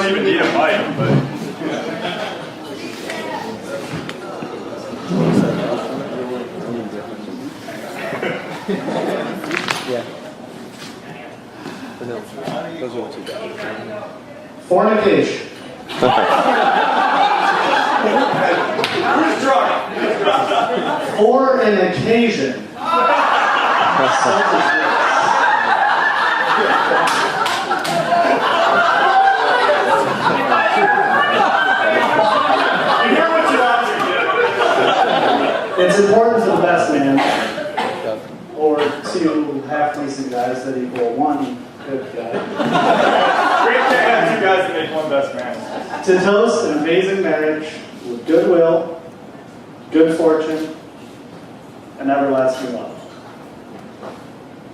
don't even need a mic, but. Yeah. No, those are the two. Fornication. Who's drunk? For an occasion. You hear what you want to It's important for the best man, or two half-decent guys that equal one good guy, do. Great to have two guys that make one best man. to toast an amazing marriage with goodwill, good fortune, and everlasting love.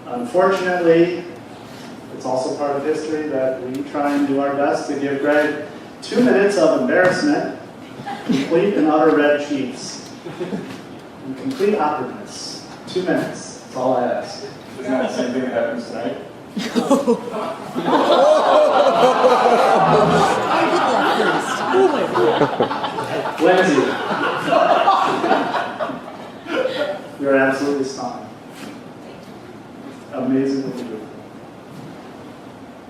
Unfortunately, it's also part of history that we try and do our best to give Greg 2 minutes of embarrassment, complete and utter red cheeks, and complete awkwardness. 2 minutes, that's all I ask. Isn't that the same thing that happens tonight? Lindsay, you're absolutely stunning. Amazingly beautiful.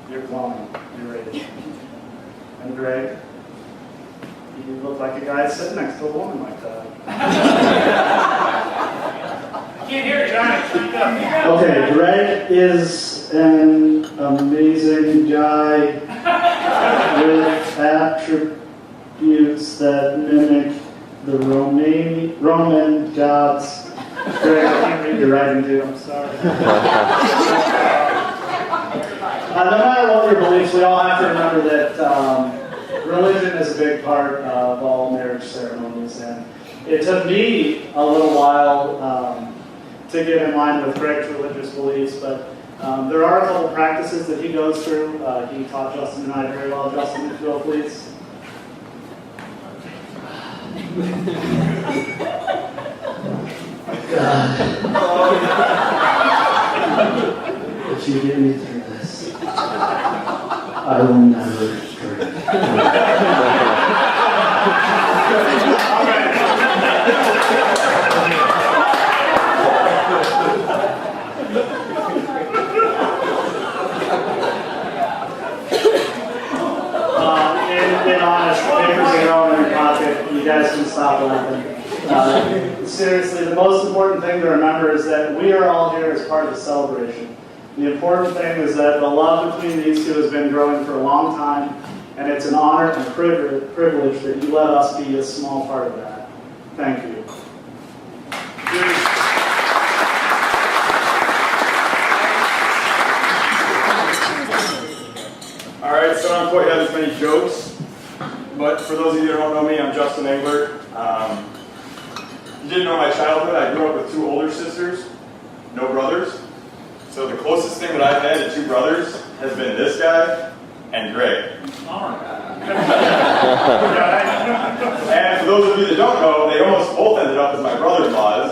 You're glowing. You're radiant. And Greg, you look like a guy sitting next to a woman like that. I can't hear you, Johnny. Speak up. Okay, Greg is an amazing guy with attributes that mimic the Roman gods. Greg, I can't read your writing, dude. I'm sorry. No matter what your beliefs, we all have to remember that religion is a big part of all marriage ceremonies, and it took me a little while to get in line with Greg's religious beliefs, but there are a couple practices that he goes through. He taught Justin and I very well. Justin, if you will, please. If you get me through this, I will never drink. Being honest, papers are going in your pocket. You guys can stop laughing. Seriously, the most important thing to remember is that we are all here as part of the celebration. The important thing is that the love between these two has been growing for a long time, and it's an honor and a privilege that you let us be a small part of that. Thank you. All right, so I don't quite have as many jokes, but for those of you that don't know me, I'm Justin Engler. You didn't know my childhood. I grew up with 2 older sisters, no brothers. So the closest thing that I've had to 2 brothers has been this guy and Greg. And for those of you that don't know, they almost both ended up as my brother-in-laws.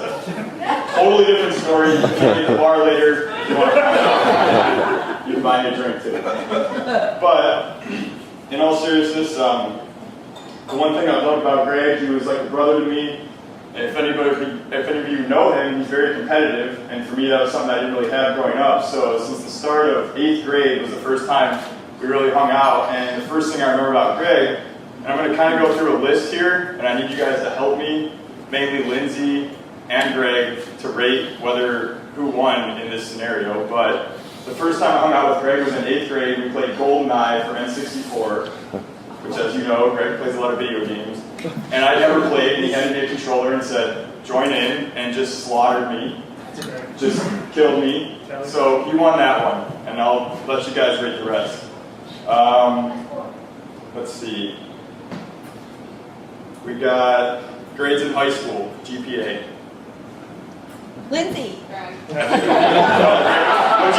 Totally different story. You can be at the bar later. If you want to find out. You can buy me a drink too. But in all seriousness, the one thing I love about Greg, he was like a brother to me. If any of you know him, he's very competitive, and for me that was something I didn't really have growing up. So since the start of 8th grade was the first time we really hung out, and the first thing I remember about Greg, and I'm going to kind of go through a list here, and I need you guys to help me, mainly Lindsay and Greg, to rate who won in this scenario. But the first time I hung out with Greg was in 8th grade. We played GoldenEye for N64, which, as you know, Greg plays a lot of video games. And I never played, and he handed me a controller and said, join in, and just slaughtered me. Just killed me. So he won that one, and I'll let you guys rate the rest. Let's see. We got grades in high school, GPA. Lindsay. What'd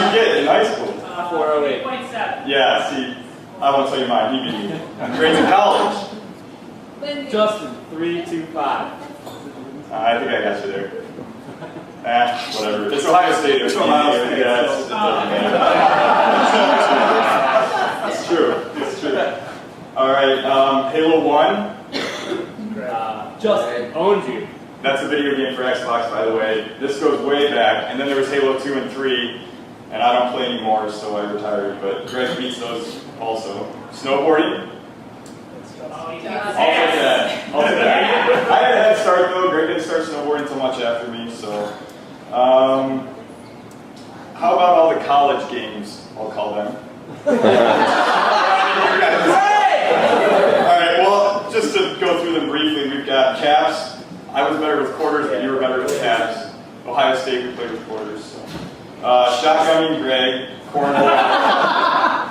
you get in high school? 408. 3.7. Yeah, see, I won't tell you mine, he beat me. Grades in college. Lindsay. Justin, 325. I think I got you there. Whatever. It's Ohio State. It's Ohio State. Yeah, it doesn't matter. It's true. It's true. All right, Halo 1. Justin owns you. That's a video game for Xbox, by the way. This goes way back. And then there was Halo 2 and 3. And I don't play anymore, so I retired. But Greg beats those also. Snowboarding. Also that. Also that. I had a head start though. Greg didn't start snowboarding until much after me. So, how about all the college games? I'll call them. Alright, well, just to go through them briefly, we've got caps. I was better with quarters, but you were better with caps. Ohio State, we played with quarters. So. Shotgunning, Greg. Cornhole.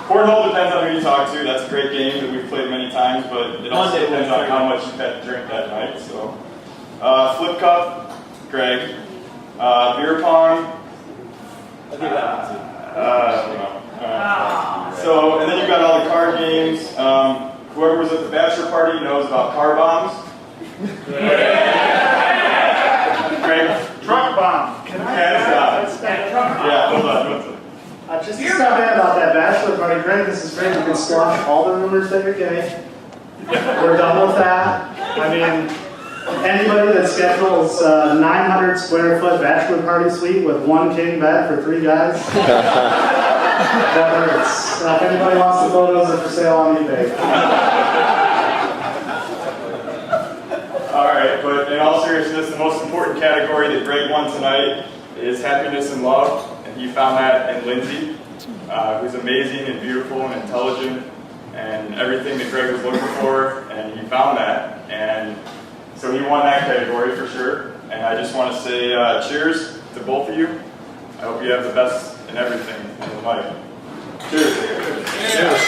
Cornhole depends on who you talk to. That's a great game that we've played many times, but it also depends on how much you've had to drink that night. So, Flip Cup, Greg. Beer pong. I'll give that one So, and then you've got all the card games. Whoever was at the bachelor party knows about car bombs. Greg. Truck bomb. Can Yeah, hold on. Just to stop in about that bachelor party, Greg, this is great. You can squash all the rumors that you're gay. We're done with that. I mean, anybody that schedules 900 square foot bachelor party suite with one king bed for 3 guys, that hurts. If anybody wants the photos, they're for sale on eBay. All right, but in all seriousness, the most important category that Greg won tonight is happiness and love, and he found that in Lindsay, who's amazing and beautiful and intelligent and everything that Greg was looking for, and he found that, and so he won that category for sure. And I just want to say cheers to both of you. I hope you have the best in everything in life. Cheers. Cheers.